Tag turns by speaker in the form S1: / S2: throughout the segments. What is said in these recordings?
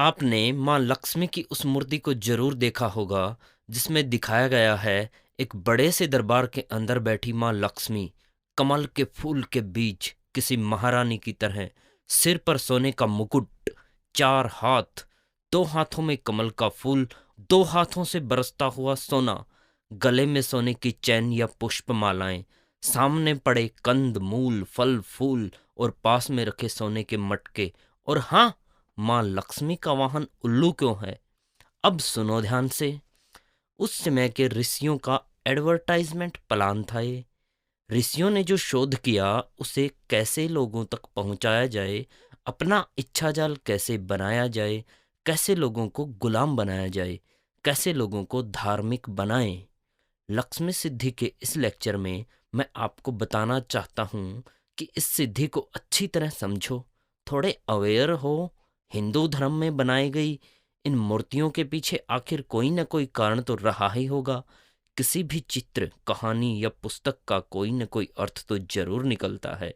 S1: आपने माँ लक्ष्मी की उस मूर्ति को जरूर देखा होगा जिसमें दिखाया गया है एक बड़े से दरबार के अंदर बैठी माँ लक्ष्मी कमल के फूल के बीच किसी महारानी की तरह, सिर पर सोने का मुकुट, चार हाथ, दो हाथों में कमल का फूल, दो हाथों से बरसता हुआ सोना, गले में सोने की चैन या पुष्पमालाएं, सामने पड़े कंद मूल फल फूल और पास में रखे सोने के मटके। और हाँ, माँ लक्ष्मी का वाहन उल्लू क्यों है? अब सुनो ध्यान से। उस समय के ऋषियों का एडवर्टाइजमेंट प्लान था ये। ऋषियों ने जो शोध किया उसे कैसे लोगों तक पहुंचाया जाए, अपना इच्छा जाल कैसे बनाया जाए, कैसे लोगों को गुलाम बनाया जाए, कैसे लोगों को धार्मिक बनाएं। लक्ष्मी सिद्धि के इस लेक्चर में मैं आपको बताना चाहता हूँ कि इस सिद्धि को अच्छी तरह समझो, थोड़े अवेयर हो। हिंदू धर्म में बनाई गई इन मूर्तियों के पीछे आखिर कोई न कोई कारण तो रहा ही होगा। किसी भी चित्र, कहानी या पुस्तक का कोई न कोई अर्थ तो जरूर निकलता है।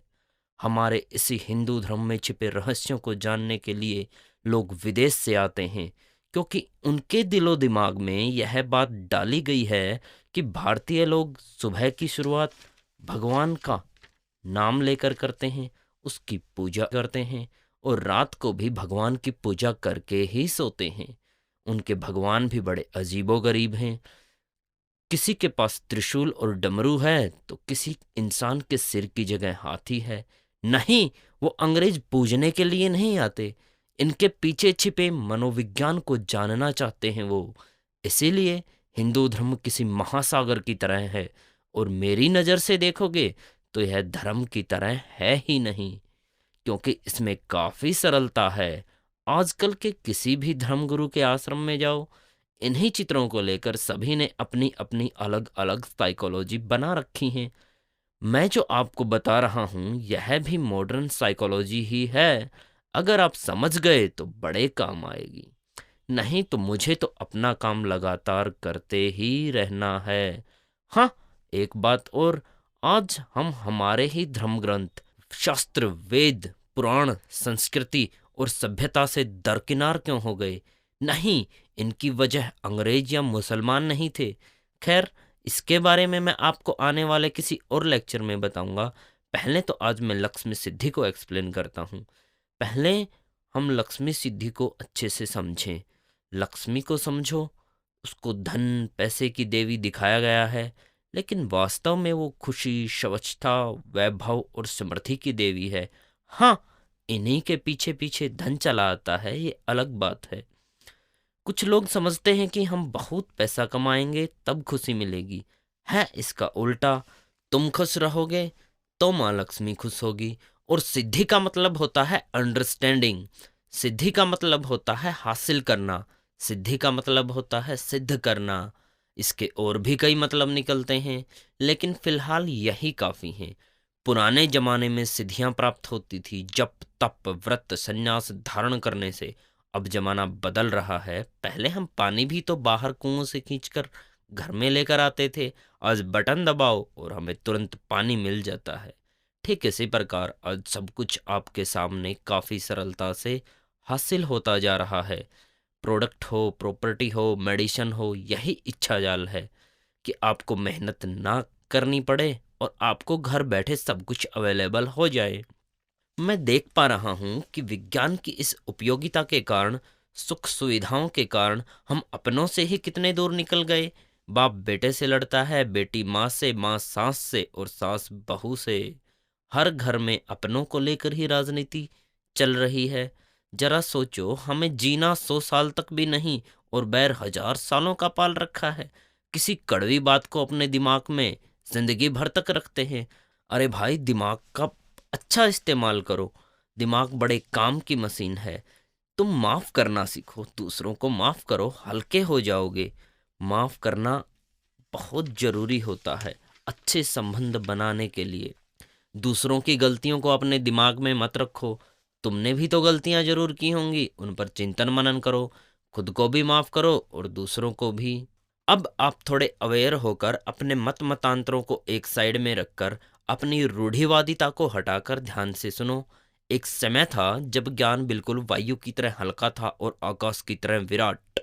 S1: हमारे इसी हिंदू धर्म में छिपे रहस्यों को जानने के लिए लोग विदेश से आते हैं, क्योंकि उनके दिलो दिमाग में यह बात डाली गई है कि भारतीय लोग सुबह की शुरुआत भगवान का नाम लेकर करते हैं, उसकी पूजा करते हैं और रात को भी भगवान की पूजा करके ही सोते हैं। उनके भगवान भी बड़े अजीबोगरीब हैं। किसी के पास त्रिशूल और डमरू है तो किसी इंसान के सिर की जगह हाथी है। नहीं, वो अंग्रेज पूजने के लिए नहीं आते, इनके पीछे छिपे मनोविज्ञान को जानना चाहते हैं वो। इसीलिए हिंदू धर्म किसी महासागर की तरह है, और मेरी नज़र से देखोगे तो यह धर्म की तरह है ही नहीं, क्योंकि इसमें काफ़ी सरलता है। आजकल के किसी भी धर्मगुरु के आश्रम में जाओ, इन्हीं चित्रों को लेकर सभी ने अपनी अपनी अलग अलग साइकोलॉजी बना रखी है। मैं जो आपको बता रहा हूँ यह भी मॉडर्न साइकोलॉजी ही है। अगर आप समझ गए तो बड़े काम आएगी, नहीं तो मुझे तो अपना काम लगातार करते ही रहना है। हाँ, एक बात और, आज हम हमारे ही धर्म ग्रंथ, शास्त्र, वेद, पुराण, संस्कृति और सभ्यता से दरकिनार क्यों हो गए? नहीं, इनकी वजह अंग्रेज या मुसलमान नहीं थे। खैर, इसके बारे में मैं आपको आने वाले किसी और लेक्चर में बताऊंगा। पहले तो आज मैं लक्ष्मी सिद्धि को एक्सप्लेन करता हूँ। पहले हम लक्ष्मी सिद्धि को अच्छे से समझें। लक्ष्मी को समझो, उसको धन पैसे की देवी दिखाया गया है, लेकिन वास्तव में वो खुशी, स्वच्छता, वैभव और समृद्धि की देवी है। हाँ, इन्हीं के पीछे पीछे धन चला आता है, ये अलग बात है। कुछ लोग समझते हैं कि हम बहुत पैसा कमाएंगे तब खुशी मिलेगी। है इसका उल्टा। तुम खुश रहोगे तो माँ लक्ष्मी खुश होगी। और सिद्धि का मतलब होता है अंडरस्टैंडिंग। सिद्धि का मतलब होता है हासिल करना। सिद्धि का मतलब होता है सिद्ध करना। इसके और भी कई मतलब निकलते हैं, लेकिन फिलहाल यही काफी है। पुराने जमाने में सिद्धियां प्राप्त होती थी जप, तप, व्रत, संन्यास धारण करने से। अब जमाना बदल रहा है। पहले हम पानी भी तो बाहर कुओं से खींचकर घर में लेकर आते थे। आज बटन दबाओ और हमें तुरंत पानी मिल जाता है। ठीक इसी प्रकार आज सब कुछ आपके सामने काफी सरलता से हासिल होता जा रहा है। प्रोडक्ट हो, प्रॉपर्टी हो, मेडिसिन हो, यही इच्छा जाल है कि आपको मेहनत ना करनी पड़े और आपको घर बैठे सब कुछ अवेलेबल हो जाए। मैं देख पा रहा हूँ कि विज्ञान की इस उपयोगिता के कारण, सुख सुविधाओं के कारण हम अपनों से ही कितने दूर निकल गए। बाप बेटे से लड़ता है, बेटी माँ से, माँ सास से और सास बहू से। हर घर में अपनों को लेकर ही राजनीति चल रही है। जरा सोचो, हमें जीना 100 साल तक भी नहीं और बैर 1000 सालों का पाल रखा है। किसी कड़वी बात को अपने दिमाग में जिंदगी भर तक रखते हैं। अरे भाई, दिमाग का अच्छा इस्तेमाल करो। दिमाग बड़े काम की मशीन है। तुम माफ करना सीखो, दूसरों को माफ करो, हल्के हो जाओगे। माफ करना बहुत जरूरी होता है अच्छे संबंध बनाने के लिए। दूसरों की गलतियों को अपने दिमाग में मत रखो। तुमने भी तो गलतियां जरूर की होंगी, उन पर चिंतन मनन करो। खुद को भी माफ करो और दूसरों को भी। अब आप थोड़े अवेयर होकर अपने मत मतांतरों को एक साइड में रखकर अपनी रूढ़िवादिता को हटाकर ध्यान से सुनो। एक समय था जब ज्ञान बिल्कुल वायु की तरह हल्का था और आकाश की तरह विराट।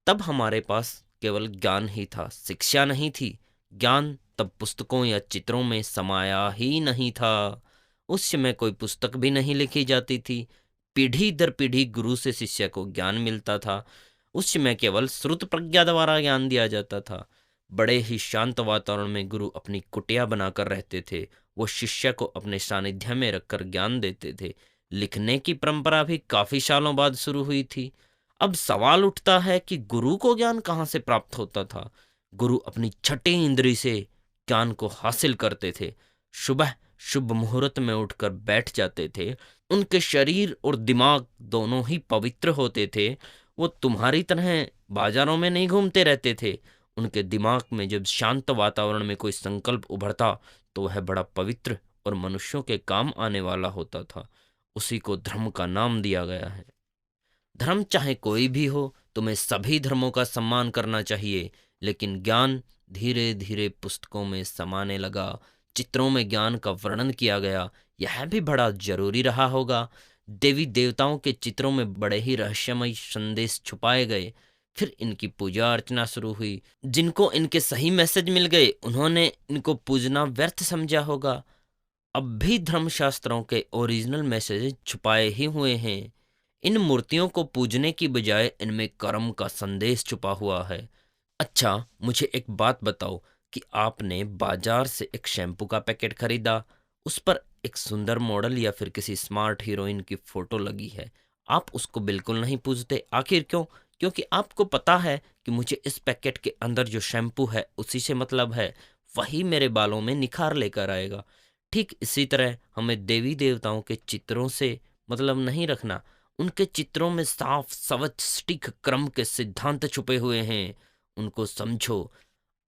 S1: तब हमारे पास केवल ज्ञान ही था, शिक्षा नहीं थी। ज्ञान तब पुस्तकों या चित्रों में समाया ही नहीं था। उस समय कोई पुस्तक भी नहीं लिखी जाती थी। पीढ़ी दर पीढ़ी गुरु से शिष्य को ज्ञान मिलता था। उस समय केवल श्रुत प्रज्ञा द्वारा ज्ञान दिया जाता था। बड़े ही शांत वातावरण में गुरु अपनी कुटिया बनाकर रहते थे। वो शिष्य को अपने सानिध्य में रखकर ज्ञान देते थे। लिखने की परंपरा भी काफी सालों बाद शुरू हुई थी। अब सवाल उठता है कि गुरु को ज्ञान कहाँ से प्राप्त होता था। गुरु अपनी छठी इंद्री से ज्ञान को हासिल करते थे। सुबह शुभ मुहूर्त में उठकर बैठ जाते थे। उनके शरीर और दिमाग दोनों ही पवित्र होते थे। वो तुम्हारी तरह बाजारों में नहीं घूमते रहते थे। उनके दिमाग में जब शांत वातावरण में कोई संकल्प उभरता तो वह बड़ा पवित्र और मनुष्यों के काम आने वाला होता था। उसी को धर्म का नाम दिया गया है। धर्म चाहे कोई भी हो, तुम्हें सभी धर्मों का सम्मान करना चाहिए। लेकिन ज्ञान धीरे धीरे पुस्तकों में समाने लगा। चित्रों में ज्ञान का वर्णन किया गया। यह भी बड़ा जरूरी रहा होगा। देवी देवताओं के चित्रों में बड़े ही रहस्यमय संदेश छुपाए गए। फिर इनकी पूजा अर्चना शुरू हुई। जिनको इनके सही मैसेज मिल गए उन्होंने इनको पूजना व्यर्थ समझा होगा। अब भी धर्मशास्त्रों के ओरिजिनल मैसेज छुपाए ही हुए हैं। इन मूर्तियों को पूजने की बजाय इनमें कर्म का संदेश छुपा हुआ है। अच्छा, मुझे एक बात बताओ कि आपने बाजार से एक शैम्पू का पैकेट खरीदा, उस पर एक सुंदर मॉडल या फिर किसी स्मार्ट हीरोइन की फोटो लगी है। आप उसको बिल्कुल नहीं पूजते, आखिर क्यों? क्योंकि आपको पता है कि मुझे इस पैकेट के अंदर जो शैम्पू है उसी से मतलब है, वही मेरे बालों में निखार लेकर आएगा। ठीक इसी तरह हमें देवी देवताओं के चित्रों से मतलब नहीं रखना। उनके चित्रों में साफ सवच सटीक क्रम के सिद्धांत छुपे हुए हैं, उनको समझो।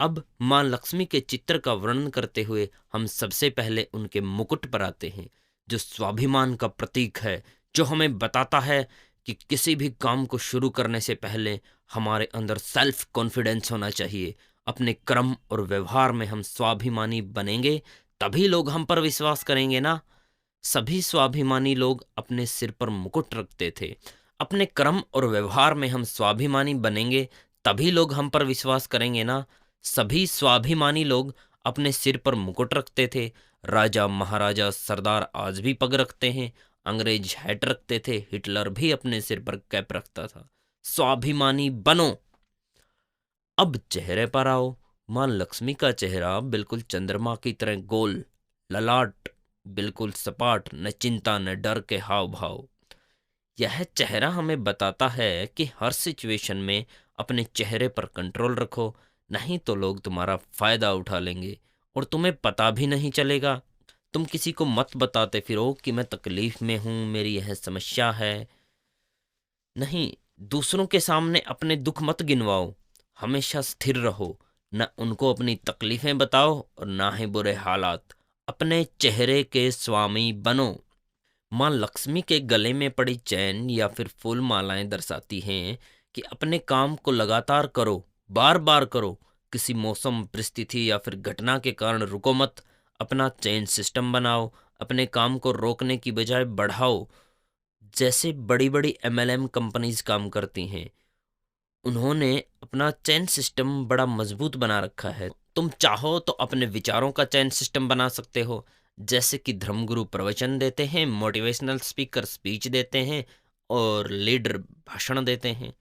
S1: अब माँ लक्ष्मी के चित्र का वर्णन करते हुए हम सबसे पहले उनके मुकुट पर आते हैं, जो स्वाभिमान का प्रतीक है, जो हमें बताता है कि किसी भी काम को शुरू करने से पहले हमारे अंदर सेल्फ कॉन्फिडेंस होना चाहिए। अपने कर्म और व्यवहार में हम स्वाभिमानी बनेंगे, तभी लोग हम पर विश्वास करेंगे ना। सभी स्वाभिमानी लोग अपने सिर पर मुकुट रखते थे। अपने कर्म और व्यवहार में हम स्वाभिमानी बनेंगे, तभी लोग हम पर विश्वास करेंगे ना। सभी स्वाभिमानी लोग अपने सिर पर मुकुट रखते थे। राजा महाराजा सरदार आज भी पग रखते हैं। अंग्रेज हैट रखते थे। हिटलर भी अपने सिर पर कैप रखता था। स्वाभिमानी बनो। अब चेहरे पर आओ। माँ लक्ष्मी का चेहरा बिल्कुल चंद्रमा की तरह गोल, ललाट बिल्कुल सपाट, न चिंता न डर के हाव भाव। यह चेहरा हमें बताता है कि हर सिचुएशन में अपने चेहरे पर कंट्रोल रखो, नहीं तो लोग तुम्हारा फायदा उठा लेंगे और तुम्हें पता भी नहीं चलेगा। तुम किसी को मत बताते फिरो कि मैं तकलीफ में हूं, मेरी यह समस्या है। नहीं, दूसरों के सामने अपने दुख मत गिनवाओ। हमेशा स्थिर रहो। न उनको अपनी तकलीफें बताओ और ना ही बुरे हालात। अपने चेहरे के स्वामी बनो। माँ लक्ष्मी के गले में पड़ी चैन या फिर फूल मालाएं दर्शाती हैं कि अपने काम को लगातार करो, बार बार करो। किसी मौसम, परिस्थिति या फिर घटना के कारण रुको मत। अपना चेन सिस्टम बनाओ। अपने काम को रोकने की बजाय बढ़ाओ। जैसे बड़ी बड़ी एमएलएम कंपनीज काम करती हैं, उन्होंने अपना चेन सिस्टम बड़ा मजबूत बना रखा है। तुम चाहो तो अपने विचारों का चेन सिस्टम बना सकते हो। जैसे कि धर्मगुरु प्रवचन देते हैं, मोटिवेशनल स्पीकर स्पीच देते हैं और लीडर भाषण देते हैं।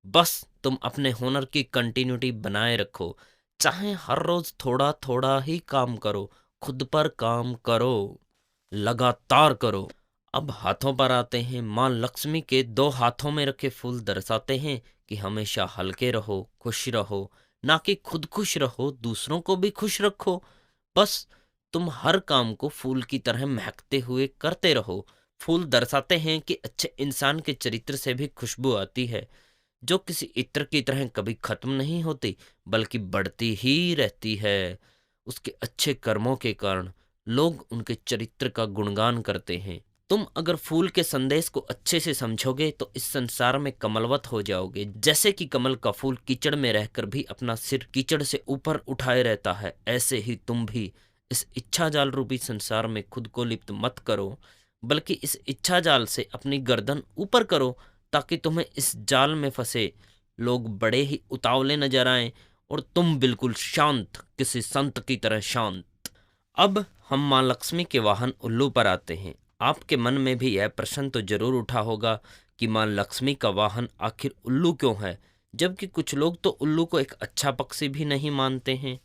S1: बस तुम अपने हुनर की कंटिन्यूटी बनाए रखो। चाहे हर रोज थोड़ा थोड़ा ही काम करो, खुद पर काम करो, लगातार करो। अब हाथों पर आते हैं। माँ लक्ष्मी के दो हाथों में रखे फूल दर्शाते हैं कि हमेशा हल्के रहो, खुश रहो। ना कि खुद खुश रहो, दूसरों को भी खुश रखो। बस तुम हर काम को फूल की तरह महकते हुए करते रहो। फूल दर्शाते हैं कि अच्छे इंसान के चरित्र से भी खुशबू आती है, जो किसी इत्र की तरह कभी खत्म नहीं होती, बल्कि बढ़ती ही रहती है। उसके अच्छे कर्मों के कारण लोग उनके चरित्र का गुणगान करते हैं। तुम अगर फूल के संदेश को अच्छे से समझोगे तो इस संसार में कमलवत हो जाओगे। जैसे कि कमल का फूल कीचड़ में रहकर भी अपना सिर कीचड़ से ऊपर उठाए रहता है, ऐसे ही तुम भी इस इच्छा जाल रूपी संसार में खुद को लिप्त मत करो। बल्कि इस इच्छा जाल से अपनी गर्दन ऊपर करो, ताकि तुम्हें इस जाल में फंसे लोग बड़े ही उतावले नजर आएं और तुम बिल्कुल शांत, किसी संत की तरह शांत। अब हम माँ लक्ष्मी के वाहन उल्लू पर आते हैं। आपके मन में भी यह प्रश्न तो जरूर उठा होगा कि माँ लक्ष्मी का वाहन आखिर उल्लू क्यों है, जबकि कुछ लोग तो उल्लू को एक अच्छा पक्षी भी नहीं मानते हैं।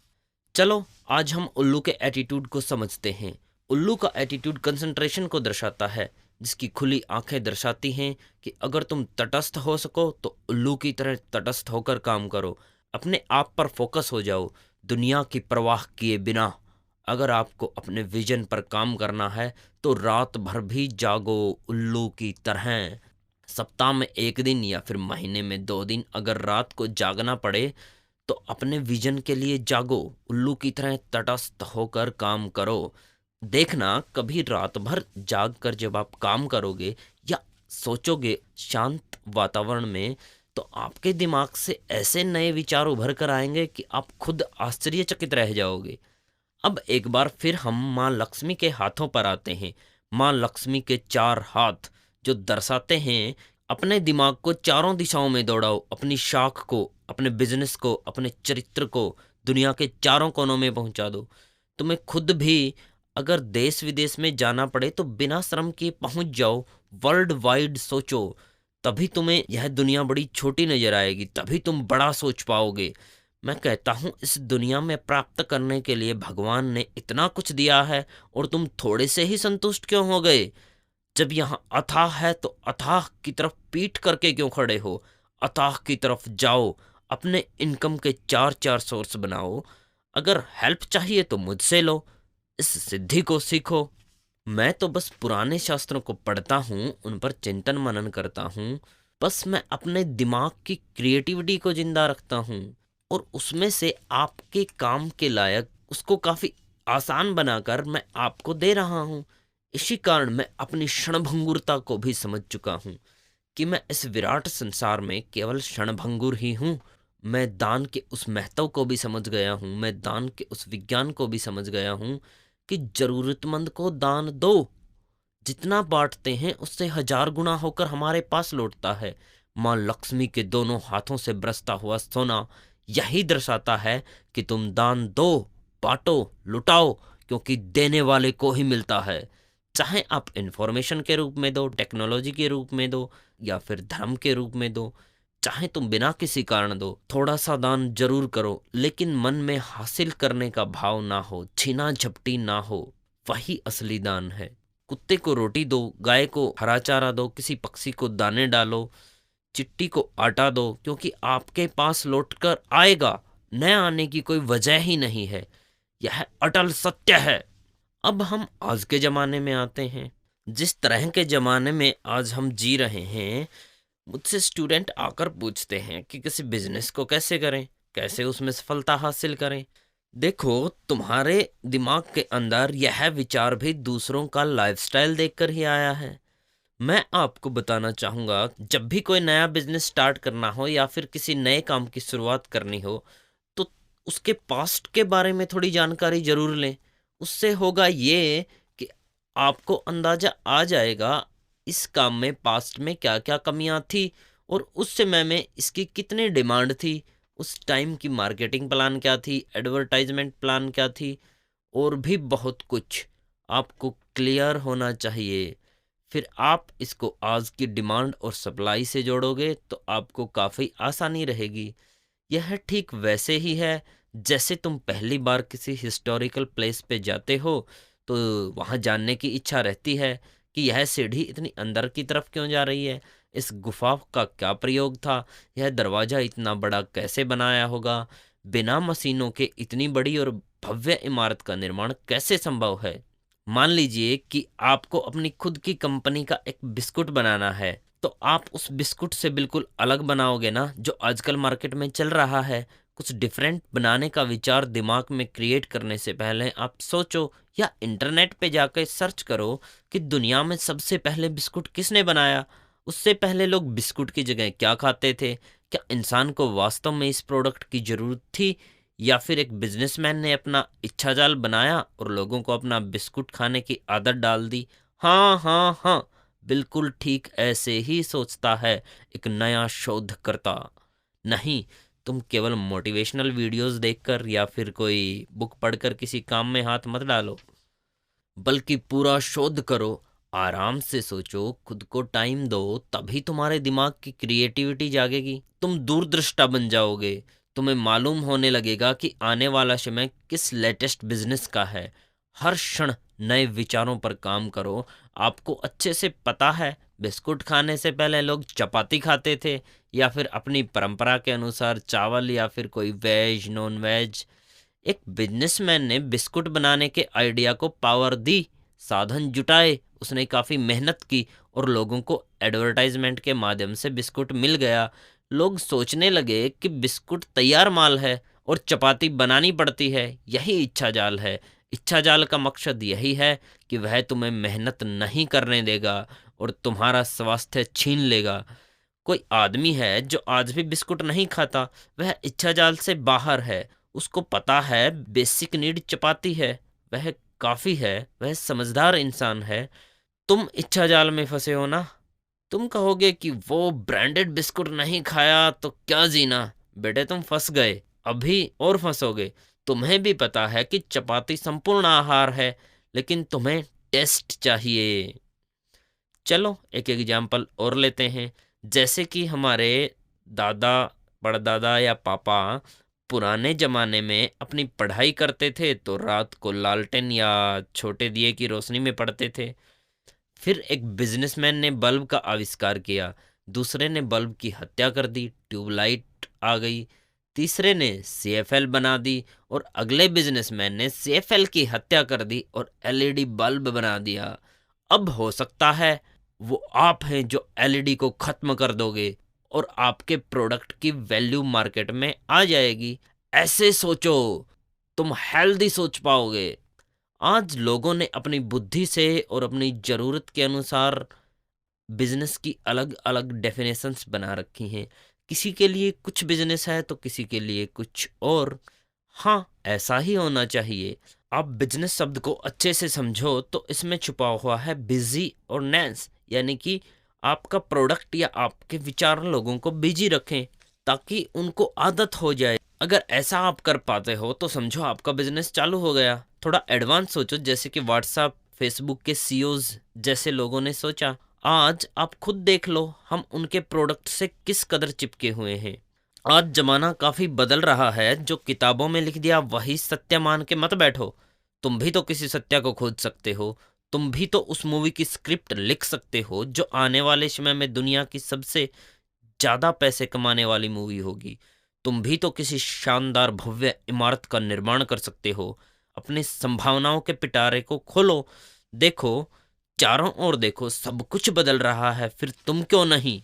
S1: चलो आज हम उल्लू के एटीट्यूड को समझते हैं। उल्लू का एटीट्यूड कंसंट्रेशन को दर्शाता है, जिसकी खुली आंखें दर्शाती हैं कि अगर तुम तटस्थ हो सको तो उल्लू की तरह तटस्थ होकर काम करो, अपने आप पर फोकस हो जाओ, दुनिया की परवाह किए बिना। अगर आपको अपने विजन पर काम करना है तो रात भर भी जागो उल्लू की तरह। सप्ताह में 1 दिन या फिर महीने में 2 दिन अगर रात को जागना पड़े तो अपने विजन के लिए जागो, उल्लू की तरह तटस्थ होकर काम करो। देखना कभी रात भर जाग कर जब आप काम करोगे या सोचोगे शांत वातावरण में, तो आपके दिमाग से ऐसे नए विचार उभर कर आएंगे कि आप खुद आश्चर्यचकित रह जाओगे। अब एक बार फिर हम माँ लक्ष्मी के हाथों पर आते हैं। माँ लक्ष्मी के 4 हाथ जो दर्शाते हैं अपने दिमाग को चारों दिशाओं में दौड़ाओ, अपनी शाख को, अपने बिजनेस को, अपने चरित्र को दुनिया के चारों कोनों में पहुंचा दो। तुम्हें खुद भी अगर देश विदेश में जाना पड़े तो बिना श्रम किए पहुंच जाओ, वर्ल्ड वाइड सोचो। तभी तुम्हें यह दुनिया बड़ी छोटी नजर आएगी, तभी तुम बड़ा सोच पाओगे। मैं कहता हूं इस दुनिया में प्राप्त करने के लिए भगवान ने इतना कुछ दिया है और तुम थोड़े से ही संतुष्ट क्यों हो गए? जब यहाँ अथाह है तो अथाह की तरफ पीठ करके क्यों खड़े हो? अथाह की तरफ जाओ, अपने इनकम के 4 4 सोर्स बनाओ। अगर हेल्प चाहिए तो मुझसे लो, इस सिद्धि को सीखो। मैं तो बस पुराने शास्त्रों को पढ़ता हूँ, उन पर चिंतन मनन करता हूँ। बस मैं अपने दिमाग की क्रिएटिविटी को जिंदा रखता हूँ और उसमें से आपके काम के लायक उसको काफी आसान बनाकर मैं आपको दे रहा हूँ। इसी कारण मैं अपनी क्षणभंगुरता को भी समझ चुका हूँ कि मैं इस विराट संसार में केवल क्षणभंगुर ही हूँ। मैं दान के उस महत्व को भी समझ गया हूँ, मैं दान के उस विज्ञान को भी समझ गया हूँ कि जरूरतमंद को दान दो। जितना बांटते हैं उससे 1000 गुना होकर हमारे पास लौटता है। माँ लक्ष्मी के दोनों हाथों से बरसता हुआ सोना यही दर्शाता है कि तुम दान दो, बांटो, लुटाओ, क्योंकि देने वाले को ही मिलता है। चाहे आप इंफॉर्मेशन के रूप में दो, टेक्नोलॉजी के रूप में दो, या फिर धर्म के रूप में दो, चाहे तुम बिना किसी कारण दो, थोड़ा सा दान जरूर करो, लेकिन मन में हासिल करने का भाव ना हो, छीना झपटी ना हो, वही असली दान है। कुत्ते को रोटी दो, गाय को हरा चारा दो, किसी पक्षी को दाने डालो, चिट्टी को आटा दो, क्योंकि आपके पास लौटकर आएगा। न आने की कोई वजह ही नहीं है, यह अटल सत्य है। अब हम आज के जमाने में आते हैं। जिस तरह के जमाने में आज हम जी रहे हैं, मुझसे स्टूडेंट आकर पूछते हैं कि किसी बिजनेस को कैसे करें, कैसे उसमें सफलता हासिल करें। देखो, तुम्हारे दिमाग के अंदर यह विचार भी दूसरों का लाइफस्टाइल देखकर ही आया है। मैं आपको बताना चाहूँगा, जब भी कोई नया बिजनेस स्टार्ट करना हो या फिर किसी नए काम की शुरुआत करनी हो, तो उसके पास्ट के बारे में थोड़ी जानकारी जरूर लें। उससे होगा ये कि आपको अंदाजा आ जाएगा इस काम में पास्ट में क्या क्या कमियां थी और उस समय में इसकी कितनी डिमांड थी, उस टाइम की मार्केटिंग प्लान क्या थी, एडवर्टाइजमेंट प्लान क्या थी, और भी बहुत कुछ आपको क्लियर होना चाहिए। फिर आप इसको आज की डिमांड और सप्लाई से जोड़ोगे तो आपको काफ़ी आसानी रहेगी। यह ठीक वैसे ही है जैसे तुम पहली बार किसी हिस्टोरिकल प्लेस पे जाते हो तो वहाँ जानने की इच्छा रहती है कि यह सीढ़ी इतनी अंदर की तरफ क्यों जा रही है, इस गुफा का क्या प्रयोग था, यह दरवाज़ा इतना बड़ा कैसे बनाया होगा, बिना मशीनों के इतनी बड़ी और भव्य इमारत का निर्माण कैसे संभव है। मान लीजिए कि आपको अपनी खुद की कंपनी का एक बिस्कुट बनाना है, तो आप उस बिस्कुट से बिल्कुल अलग बनाओगे ना, जो आजकल मार्केट में चल रहा है। कुछ डिफरेंट बनाने का विचार दिमाग में क्रिएट करने से पहले आप सोचो या इंटरनेट पे जाकर सर्च करो कि दुनिया में सबसे पहले बिस्कुट किसने बनाया। उससे पहले लोग बिस्कुट की जगह क्या खाते थे, क्या इंसान को वास्तव में इस प्रोडक्ट की जरूरत थी, या फिर एक बिजनेसमैन ने अपना इच्छा जाल बनाया और लोगों को अपना बिस्कुट खाने की आदत डाल दी। हाँ हाँ हाँ, बिल्कुल ठीक ऐसे ही सोचता है एक नया शोधकर्ता। नहीं, तुम केवल मोटिवेशनल वीडियोस देखकर या फिर कोई बुक पढ़कर किसी काम में हाथ मत डालो, बल्कि पूरा शोध करो। आराम से सोचो, खुद को टाइम दो, तभी तुम्हारे दिमाग की क्रिएटिविटी जागेगी, तुम दूरदृष्टा बन जाओगे। तुम्हें मालूम होने लगेगा कि आने वाला समय किस लेटेस्ट बिजनेस का है। हर क्षण नए विचारों पर काम करो। आपको अच्छे से पता है, बिस्कुट खाने से पहले लोग चपाती खाते थे, या फिर अपनी परंपरा के अनुसार चावल, या फिर कोई वेज नॉन वेज। एक बिजनेसमैन ने बिस्कुट बनाने के आइडिया को पावर दी, साधन जुटाए, उसने काफ़ी मेहनत की और लोगों को एडवर्टाइजमेंट के माध्यम से बिस्कुट मिल गया। लोग सोचने लगे कि बिस्कुट तैयार माल है और चपाती बनानी पड़ती है। यही इच्छा जाल है। इच्छा जाल का मकसद यही है कि वह तुम्हें मेहनत नहीं करने देगा और तुम्हारा स्वास्थ्य छीन लेगा। कोई आदमी है जो आज भी बिस्कुट नहीं खाता, वह इच्छा जाल से बाहर है। उसको पता है बेसिक नीड चपाती है, वह काफी है, वह समझदार इंसान है। तुम इच्छा जाल में फंसे हो ना। तुम कहोगे कि वो ब्रांडेड बिस्कुट नहीं खाया तो क्या जीना। बेटे, तुम फंस गए, अभी और फंसोगे। तुम्हें भी पता है कि चपाती संपूर्ण आहार है, लेकिन तुम्हें टेस्ट चाहिए। चलो एक एग्जाम्पल और लेते हैं। जैसे कि हमारे दादा, परदादा या पापा पुराने जमाने में अपनी पढ़ाई करते थे तो रात को लालटेन या छोटे दिए की रोशनी में पढ़ते थे। फिर एक बिजनेसमैन ने बल्ब का आविष्कार किया, दूसरे ने बल्ब की हत्या कर दी, ट्यूबलाइट आ गई। तीसरे ने सीएफएल बना दी और अगले बिजनेसमैन ने सीएफएल की हत्या कर दी और एलईडी बल्ब बना दिया। अब हो सकता है वो आप हैं जो एलईडी को खत्म कर दोगे और आपके प्रोडक्ट की वैल्यू मार्केट में आ जाएगी। ऐसे सोचो, तुम हेल्दी सोच पाओगे। आज लोगों ने अपनी बुद्धि से और अपनी ज़रूरत के अनुसार बिजनेस की अलग अलग डेफिनेशंस बना रखी हैं। किसी के लिए कुछ बिजनेस है तो किसी के लिए कुछ और। हाँ, ऐसा ही होना चाहिए। आप बिजनेस शब्द को अच्छे से समझो तो इसमें छुपा हुआ है बिजी और नेंस, यानी कि आपका प्रोडक्ट या आपके विचार लोगों को बिजी रखें ताकि उनको आदत हो जाए। अगर ऐसा आप कर पाते हो तो समझो आपका बिजनेस चालू हो गया। थोड़ा एडवांस सोचो, जैसे कि व्हाट्सएप, फेसबुक के सीईओज जैसे लोगों ने सोचा। आज आप खुद देख लो, हम उनके प्रोडक्ट से किस कदर चिपके हुए हैं। आज जमाना काफी बदल रहा है। जो किताबों में लिख दिया वही सत्य मान के मत बैठो। तुम भी तो किसी सत्य को खोज सकते हो। तुम भी तो उस मूवी की स्क्रिप्ट लिख सकते हो जो आने वाले समय में दुनिया की सबसे ज्यादा पैसे कमाने वाली मूवी होगी। तुम भी तो किसी शानदार भव्य इमारत का निर्माण कर सकते हो। अपनी संभावनाओं के पिटारे को खोलो, देखो चारों ओर देखो, सब कुछ बदल रहा है, फिर तुम क्यों नहीं।